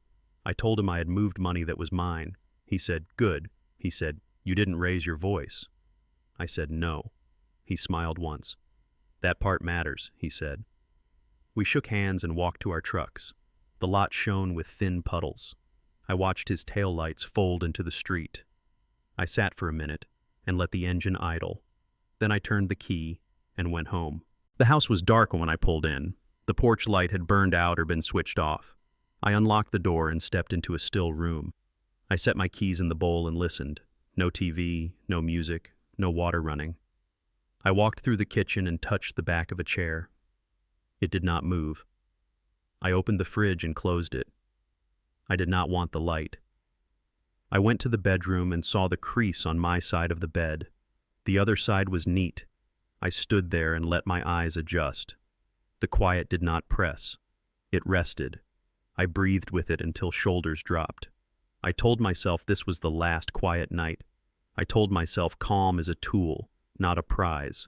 I told him I had moved money that was mine. He said, "Good." He said, "You didn't raise your voice." I said, "No." He smiled once. "That part matters," he said. We shook hands and walked to our trucks. The lot shone with thin puddles. I watched his taillights fold into the street. I sat for a minute and let the engine idle. Then I turned the key and went home. The house was dark when I pulled in. The porch light had burned out or been switched off. I unlocked the door and stepped into a still room. I set my keys in the bowl and listened. No TV, no music, no water running. I walked through the kitchen and touched the back of a chair. It did not move. I opened the fridge and closed it. I did not want the light. I went to the bedroom and saw the crease on my side of the bed. The other side was neat. I stood there and let my eyes adjust. The quiet did not press. It rested. I breathed with it until shoulders dropped. I told myself this was the last quiet night. I told myself calm is a tool, not a prize.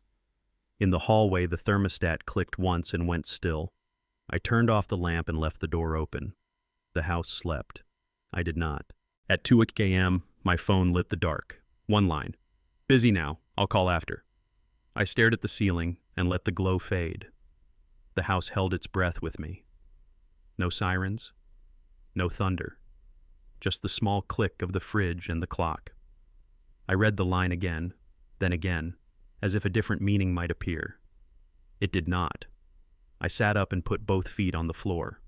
In the hallway, the thermostat clicked once and went still. I turned off the lamp and left the door open. The house slept. I did not. At 2 a.m., my phone lit the dark. One line. Busy now. I'll call after. I stared at the ceiling and let the glow fade. The house held its breath with me. No sirens. No thunder. Just the small click of the fridge and the clock. I read the line again, then again, as if a different meaning might appear. It did not. I sat up and put both feet on the floor.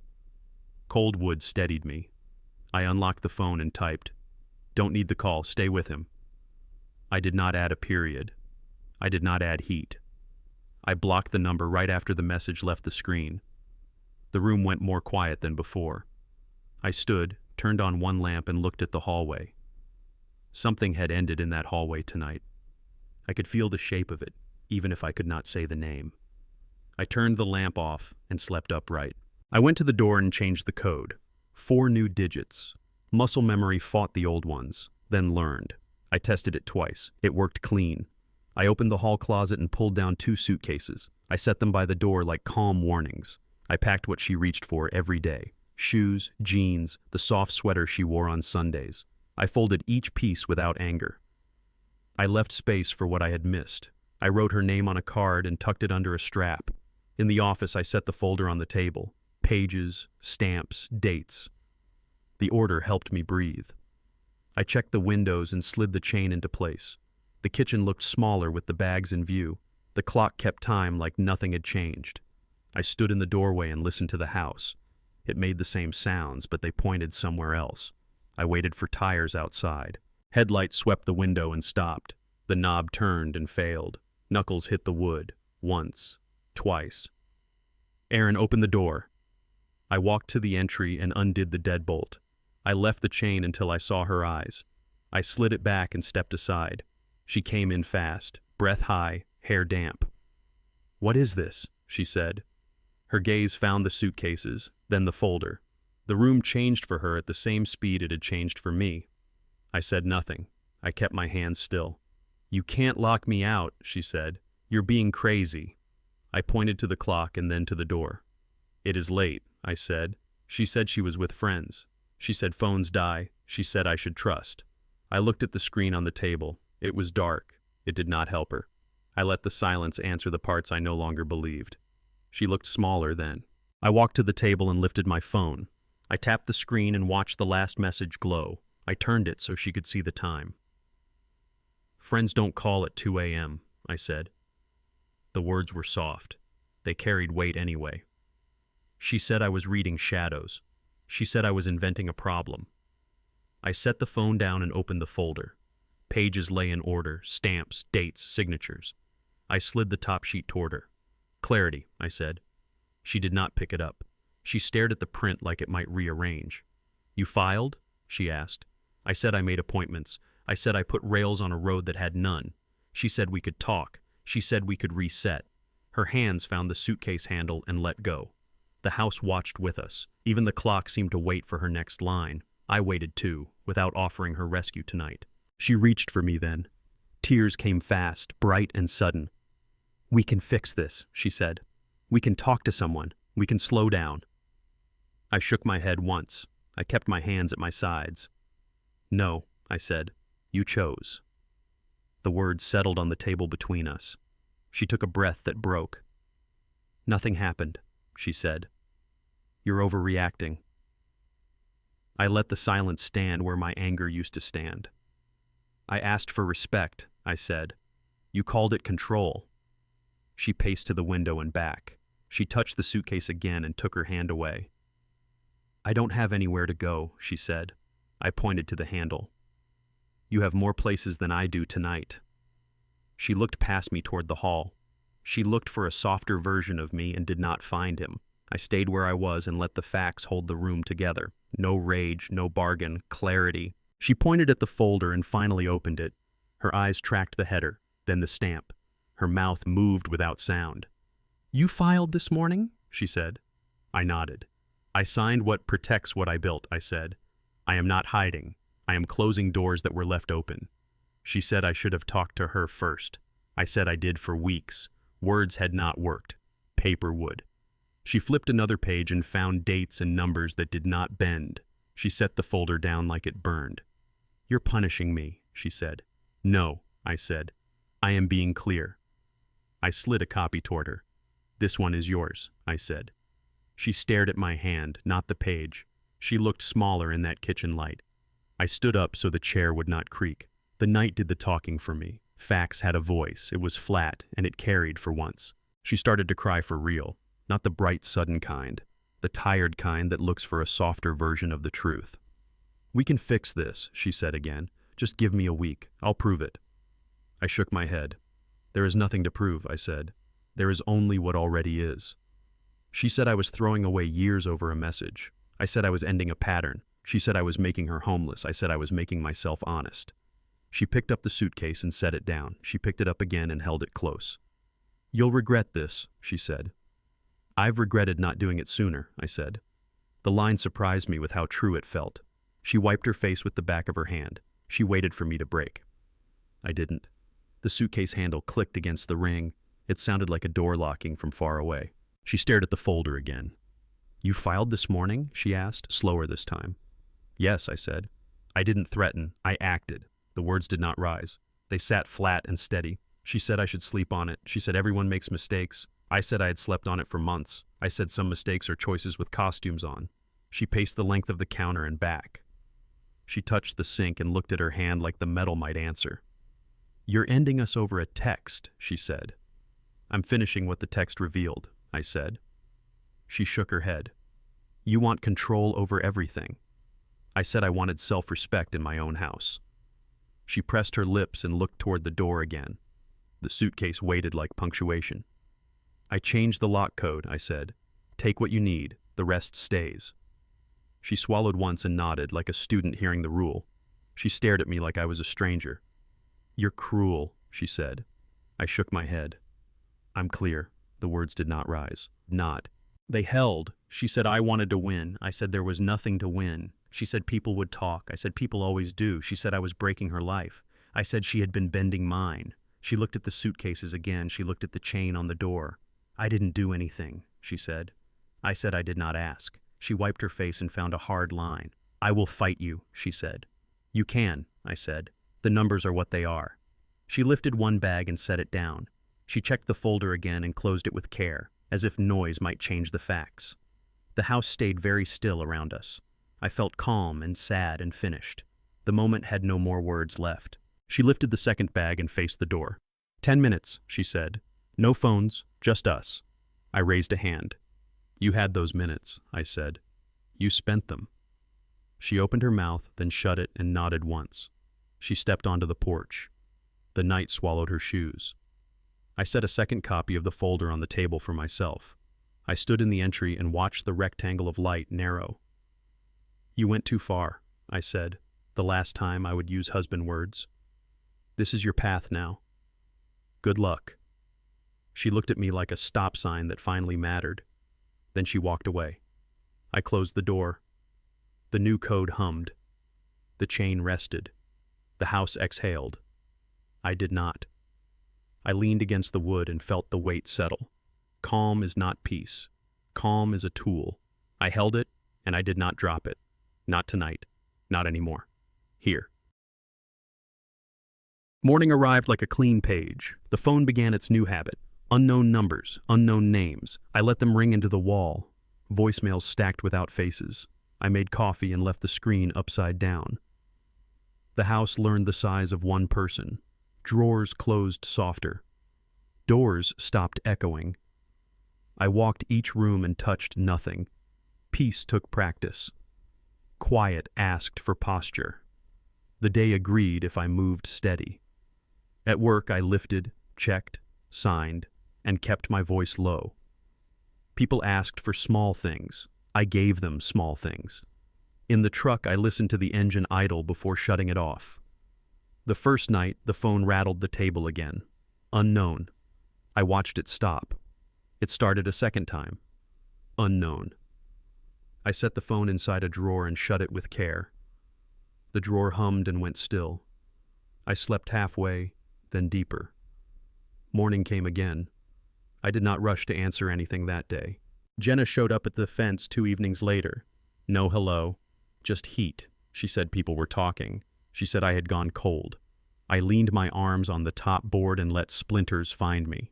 Cold wood steadied me. I unlocked the phone and typed, "Don't need the call, stay with him." I did not add a period. I did not add heat. I blocked the number right after the message left the screen. The room went more quiet than before. I stood, turned on one lamp and looked at the hallway. Something had ended in that hallway tonight. I could feel the shape of it, even if I could not say the name. I turned the lamp off and slept upright. I went to the door and changed the code. 4 new digits. Muscle memory fought the old ones, then learned. I tested it twice. It worked clean. I opened the hall closet and pulled down 2 suitcases. I set them by the door like calm warnings. I packed what she reached for every day. Shoes, jeans, the soft sweater she wore on Sundays. I folded each piece without anger. I left space for what I had missed. I wrote her name on a card and tucked it under a strap. In the office, I set the folder on the table. Pages, stamps, dates. The order helped me breathe. I checked the windows and slid the chain into place. The kitchen looked smaller with the bags in view. The clock kept time like nothing had changed. I stood in the doorway and listened to the house. It made the same sounds, but they pointed somewhere else. I waited for tires outside. Headlights swept the window and stopped. The knob turned and failed. Knuckles hit the wood. Once. Twice. Erin opened the door. I walked to the entry and undid the deadbolt. I left the chain until I saw her eyes. I slid it back and stepped aside. She came in fast, breath high, hair damp. "What is this?" she said. Her gaze found the suitcases, then the folder. The room changed for her at the same speed it had changed for me. I said nothing. I kept my hands still. "You can't lock me out," she said. "You're being crazy." I pointed to the clock and then to the door. "It is late," I said. She said she was with friends. She said phones die. She said I should trust. I looked at the screen on the table. It was dark. It did not help her. I let the silence answer the parts I no longer believed. She looked smaller then. I walked to the table and lifted my phone. I tapped the screen and watched the last message glow. I turned it so she could see the time. "Friends don't call at 2 a.m., I said. The words were soft. They carried weight anyway. She said I was reading shadows. She said I was inventing a problem. I set the phone down and opened the folder. Pages lay in order, stamps, dates, signatures. I slid the top sheet toward her. "Clarity," I said. She did not pick it up. She stared at the print like it might rearrange. "You filed?" she asked. I said I made appointments. I said I put rails on a road that had none. She said we could talk. She said we could reset. Her hands found the suitcase handle and let go. The house watched with us. Even the clock seemed to wait for her next line. I waited too, without offering her rescue tonight. She reached for me then. Tears came fast, bright and sudden. "We can fix this," she said. "We can talk to someone. We can slow down." I shook my head once. I kept my hands at my sides. "No," I said. "You chose." The words settled on the table between us. She took a breath that broke. "Nothing happened," she said. "You're overreacting." I let the silence stand where my anger used to stand. "I asked for respect," I said. "You called it control." She paced to the window and back. She touched the suitcase again and took her hand away. "I don't have anywhere to go," she said. I pointed to the handle. "You have more places than I do tonight." She looked past me toward the hall. She looked for a softer version of me and did not find him. I stayed where I was and let the facts hold the room together. No rage, no bargain, clarity. She pointed at the folder and finally opened it. Her eyes tracked the header, then the stamp. Her mouth moved without sound. "You filed this morning?" she said. I nodded. "I signed what protects what I built," I said. "I am not hiding. I am closing doors that were left open." She said I should have talked to her first. I said I did for weeks. Words had not worked. Paper would. She flipped another page and found dates and numbers that did not bend. She set the folder down like it burned. "You're punishing me," she said. "No," I said. "I am being clear." I slid a copy toward her. "This one is yours," I said. She stared at my hand, not the page. She looked smaller in that kitchen light. I stood up so the chair would not creak. The night did the talking for me. Facts had a voice. It was flat, and it carried for once. She started to cry for real, not the bright, sudden kind, the tired kind that looks for a softer version of the truth. "We can fix this," she said again. "Just give me a week. I'll prove it." I shook my head. "There is nothing to prove," I said. "There is only what already is." She said I was throwing away years over a message. I said I was ending a pattern. She said I was making her homeless. I said I was making myself honest. She picked up the suitcase and set it down. She picked it up again and held it close. "You'll regret this," she said. "I've regretted not doing it sooner," I said. The line surprised me with how true it felt. She wiped her face with the back of her hand. She waited for me to break. I didn't. The suitcase handle clicked against the ring. It sounded like a door locking from far away. She stared at the folder again. "You filed this morning?" she asked, slower this time. "Yes," I said. I didn't threaten. I acted. The words did not rise. They sat flat and steady. She said I should sleep on it. She said everyone makes mistakes. I said I had slept on it for months. I said some mistakes are choices with costumes on. She paced the length of the counter and back. She touched the sink and looked at her hand like the metal might answer. "You're ending us over a text," she said. "I'm finishing what the text revealed," I said. She shook her head. "You want control over everything." I said I wanted self-respect in my own house. She pressed her lips and looked toward the door again. The suitcase waited like punctuation. "I changed the lock code," I said. "Take what you need, the rest stays." She swallowed once and nodded, like a student hearing the rule. She stared at me like I was a stranger. "You're cruel," she said. I shook my head. "I'm clear." The words did not rise. Not. They held. She said I wanted to win. I said there was nothing to win. She said people would talk. I said people always do. She said I was breaking her life. I said she had been bending mine. She looked at the suitcases again. She looked at the chain on the door. "I didn't do anything," she said. I said I did not ask. She wiped her face and found a hard line. "I will fight you," she said. "You can," I said. "The numbers are what they are." She lifted one bag and set it down. She checked the folder again and closed it with care, as if noise might change the facts. The house stayed very still around us. I felt calm and sad and finished. The moment had no more words left. She lifted the second bag and faced the door. 10 minutes, she said. "No phones, just us." I raised a hand. "You had those minutes," I said. "You spent them." She opened her mouth, then shut it and nodded once. She stepped onto the porch. The night swallowed her shoes. I set a second copy of the folder on the table for myself. I stood in the entry and watched the rectangle of light narrow. "You went too far," I said, the last time I would use husband words. "This is your path now. Good luck." She looked at me like a stop sign that finally mattered. Then she walked away. I closed the door. The new code hummed. The chain rested. The house exhaled. I did not. I leaned against the wood and felt the weight settle. Calm is not peace. Calm is a tool. I held it, and I did not drop it. Not tonight. Not anymore. Here. Morning arrived like a clean page. The phone began its new habit. Unknown numbers, unknown names. I let them ring into the wall. Voicemails stacked without faces. I made coffee and left the screen upside down. The house learned the size of one person. Drawers closed softer. Doors stopped echoing. I walked each room and touched nothing. Peace took practice. Quiet asked for posture. The day agreed if I moved steady. At work, I lifted, checked, signed. and kept my voice low. People asked for small things. I gave them small things. In the truck, I listened to the engine idle before shutting it off. The first night, the phone rattled the table again. Unknown. I watched it stop. It started a second time. Unknown. I set the phone inside a drawer and shut it with care. The drawer hummed and went still. I slept halfway, then deeper. Morning came again. I did not rush to answer anything that day. Jenna showed up at the fence 2 evenings later. No hello, just heat. She said people were talking. She said I had gone cold. I leaned my arms on the top board and let splinters find me.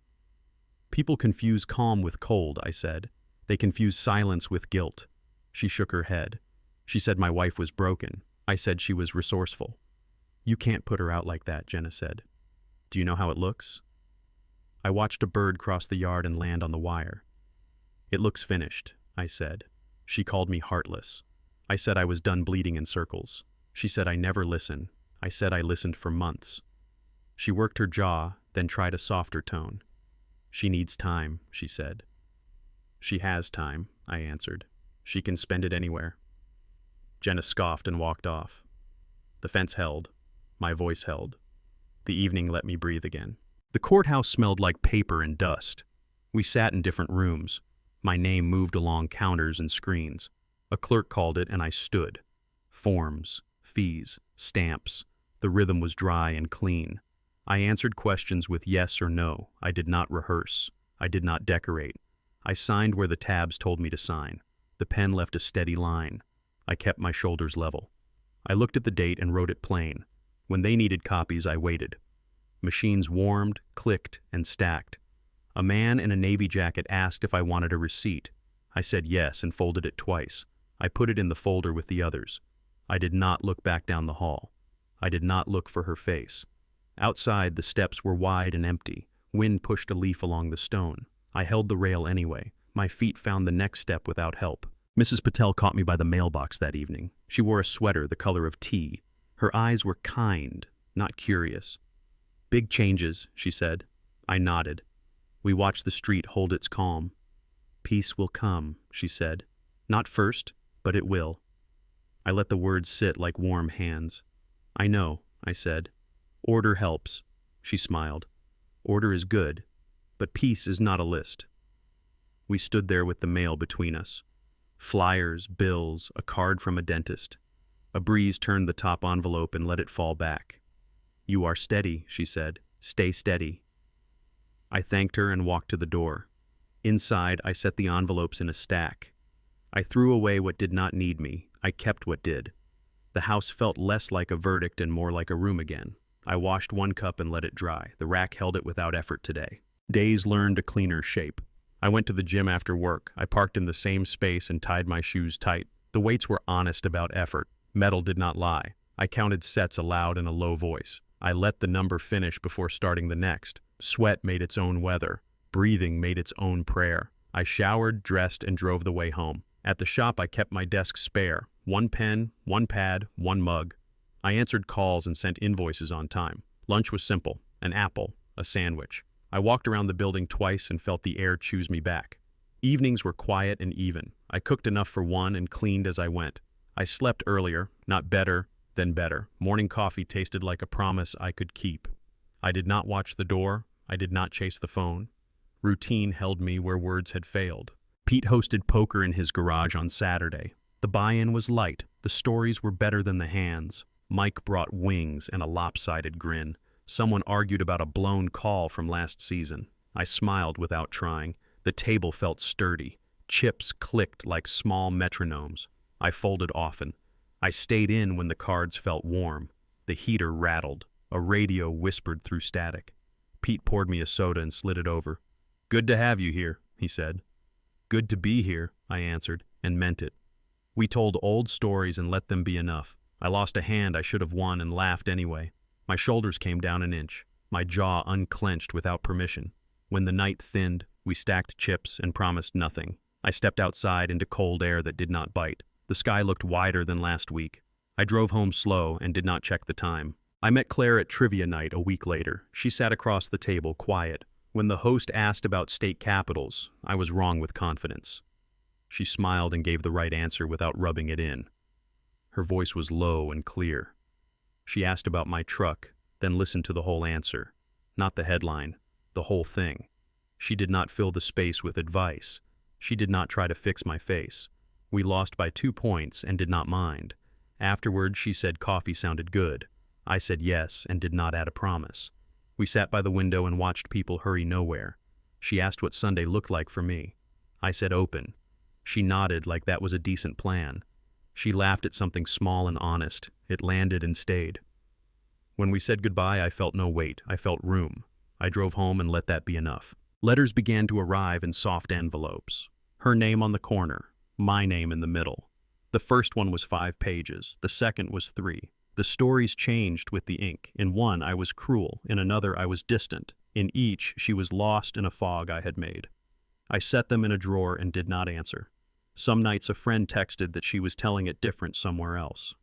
People confuse calm with cold, I said. They confuse silence with guilt. She shook her head. She said my wife was broken. I said she was resourceful. You can't put her out like that, Jenna said. Do you know how it looks? I watched a bird cross the yard and land on the wire. It looks finished, I said. She called me heartless. I said I was done bleeding in circles. She said I never listen. I said I listened for months. She worked her jaw, then tried a softer tone. She needs time, she said. She has time, I answered. She can spend it anywhere. Jenna scoffed and walked off. The fence held. My voice held. The evening let me breathe again. The courthouse smelled like paper and dust. We sat in different rooms. My name moved along counters and screens. A clerk called it and I stood. Forms, fees, stamps. The rhythm was dry and clean. I answered questions with yes or no. I did not rehearse. I did not decorate. I signed where the tabs told me to sign. The pen left a steady line. I kept my shoulders level. I looked at the date and wrote it plain. When they needed copies, I waited. Machines warmed, clicked, and stacked. A man in a navy jacket asked if I wanted a receipt. I said yes and folded it twice. I put it in the folder with the others. I did not look back down the hall. I did not look for her face. Outside, the steps were wide and empty. Wind pushed a leaf along the stone. I held the rail anyway. My feet found the next step without help. Mrs. Patel caught me by the mailbox that evening. She wore a sweater the color of tea. Her eyes were kind, not curious. Big changes, she said. I nodded. We watched the street hold its calm. Peace will come, she said. Not first, but it will. I let the words sit like warm hands. I know, I said. Order helps. She smiled. Order is good, but peace is not a list. We stood there with the mail between us. Flyers, bills, a card from a dentist. A breeze turned the top envelope and let it fall back. You are steady, she said. Stay steady. I thanked her and walked to the door. Inside, I set the envelopes in a stack. I threw away what did not need me. I kept what did. The house felt less like a verdict and more like a room again. I washed one cup and let it dry. The rack held it without effort today. Days learned a cleaner shape. I went to the gym after work. I parked in the same space and tied my shoes tight. The weights were honest about effort. Metal did not lie. I counted sets aloud in a low voice. I let the number finish before starting the next. Sweat made its own weather. Breathing made its own prayer. I showered, dressed, and drove the way home. At the shop, I kept my desk spare. 1 pen, 1 pad, 1 mug. I answered calls and sent invoices on time. Lunch was simple. An apple, a sandwich. I walked around the building twice and felt the air choose me back. Evenings were quiet and even. I cooked enough for one and cleaned as I went. I slept earlier, not better, then better. Morning coffee tasted like a promise I could keep. I did not watch the door. I did not chase the phone. Routine held me where words had failed. Pete hosted poker in his garage on Saturday. The buy-in was light. The stories were better than the hands. Mike brought wings and a lopsided grin. Someone argued about a blown call from last season. I smiled without trying. The table felt sturdy. Chips clicked like small metronomes. I folded often. I stayed in when the cards felt warm. The heater rattled. A radio whispered through static. Pete poured me a soda and slid it over. Good to have you here, he said. Good to be here, I answered, and meant it. We told old stories and let them be enough. I lost a hand I should have won and laughed anyway. My shoulders came down an inch. My jaw unclenched without permission. When the night thinned, we stacked chips and promised nothing. I stepped outside into cold air that did not bite. The sky looked wider than last week. I drove home slow and did not check the time. I met Claire at trivia night a week later. She sat across the table, quiet. When the host asked about state capitals, I was wrong with confidence. She smiled and gave the right answer without rubbing it in. Her voice was low and clear. She asked about my truck, then listened to the whole answer. Not the headline, the whole thing. She did not fill the space with advice. She did not try to fix my face. We lost by 2 points and did not mind. Afterward, she said coffee sounded good. I said yes and did not add a promise. We sat by the window and watched people hurry nowhere. She asked what Sunday looked like for me. I said open. She nodded like that was a decent plan. She laughed at something small and honest. It landed and stayed. When we said goodbye, I felt no weight. I felt room. I drove home and let that be enough. Letters began to arrive in soft envelopes. Her name on the corner, my name in the middle. The first one was 5 pages. The second was 3. The stories changed with the ink. In one, I was cruel. In another, I was distant. In each, she was lost in a fog I had made. I set them in a drawer and did not answer. Some nights a friend texted that she was telling it different somewhere else.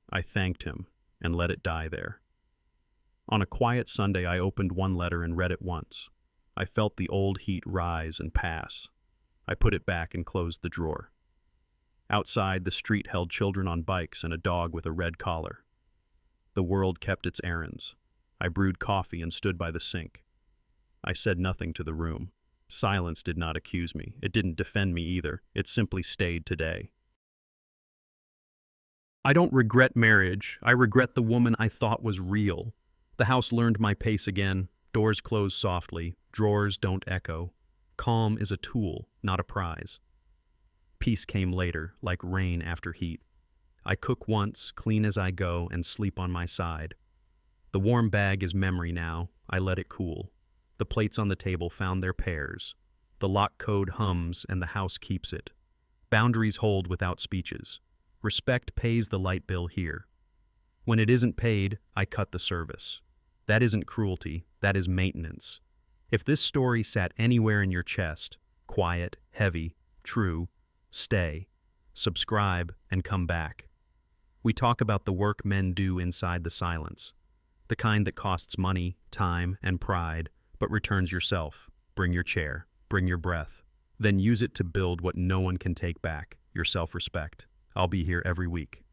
I thanked him and let it die there. On a quiet Sunday, I opened one letter and read it once. I felt the old heat rise and pass. I put it back and closed the drawer. Outside, the street held children on bikes and a dog with a red collar. The world kept its errands. I brewed coffee and stood by the sink. I said nothing to the room. Silence did not accuse me. It didn't defend me either. It simply stayed today. I don't regret marriage. I regret the woman I thought was real. The house learned my pace again. Doors close softly. Drawers don't echo. Calm is a tool, not a prize. Peace came later, like rain after heat. I cook once, clean as I go, and sleep on my side. The warm bag is memory now. I let it cool. The plates on the table found their pairs. The lock code hums and the house keeps it. Boundaries hold without speeches. Respect pays the light bill here. When it isn't paid, I cut the service. That isn't cruelty, that is maintenance. If this story sat anywhere in your chest, quiet, heavy, true, stay, subscribe, and come back. We talk about the work men do inside the silence. The kind that costs money, time, and pride, but returns yourself. Bring your chair, bring your breath. Then use it to build what no one can take back, your self-respect. I'll be here every week.